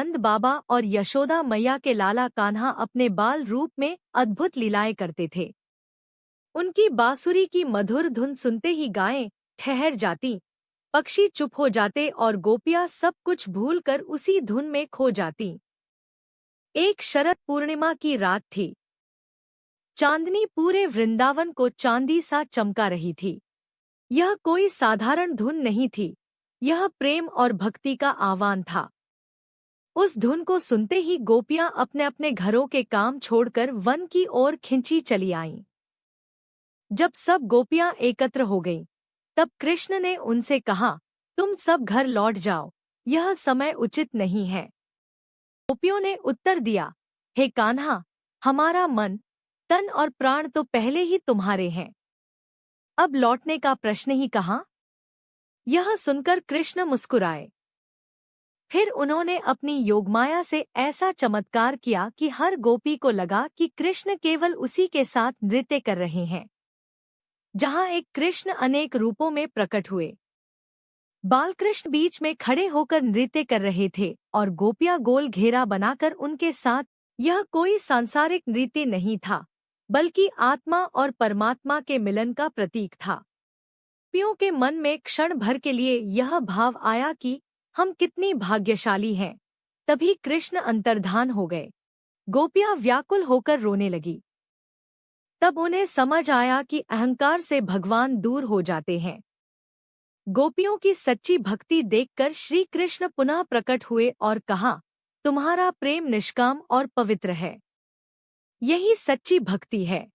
नंद बाबा और यशोदा मैया के लाला कान्हा अपने बाल रूप में अद्भुत लीलाएं करते थे। उनकी बांसुरी की मधुर धुन सुनते ही गायें ठहर जाती, पक्षी चुप हो जाते और गोपियां सब कुछ भूलकर उसी धुन में खो जाती। एक शरद पूर्णिमा की रात थी। चांदनी पूरे वृंदावन को चांदी सा चमका रही थी। यह कोई साधारण धुन नहीं थी, यह प्रेम और भक्ति का आह्वान था। उस धुन को सुनते ही गोपियां अपने अपने घरों के काम छोड़कर वन की ओर खिंची चली आईं। जब सब गोपियां एकत्र हो गईं, तब कृष्ण ने उनसे कहा, तुम सब घर लौट जाओ, यह समय उचित नहीं है। गोपियों ने उत्तर दिया, हे कान्हा, हमारा मन, तन और प्राण तो पहले ही तुम्हारे हैं, अब लौटने का प्रश्न ही कहाँ। यह सुनकर कृष्ण मुस्कुराए। फिर उन्होंने अपनी योगमाया से ऐसा चमत्कार किया कि हर गोपी को लगा कि कृष्ण केवल उसी के साथ नृत्य कर रहे हैं। जहाँ एक कृष्ण अनेक रूपों में प्रकट हुए। बालकृष्ण बीच में खड़े होकर नृत्य कर रहे थे और गोपियां गोल घेरा बनाकर उनके साथ। यह कोई सांसारिक नृत्य नहीं था, बल्कि आत्मा और परमात्मा के मिलन का प्रतीक था। गोपियों के मन में क्षण भर के लिए यह भाव आया कि हम कितनी भाग्यशाली हैं। तभी कृष्ण अंतर्धान हो गए। गोपियां व्याकुल होकर रोने लगी। तब उन्हें समझ आया कि अहंकार से भगवान दूर हो जाते हैं। गोपियों की सच्ची भक्ति देखकर श्री कृष्ण पुनः प्रकट हुए और कहा, तुम्हारा प्रेम निष्काम और पवित्र है। यही सच्ची भक्ति है।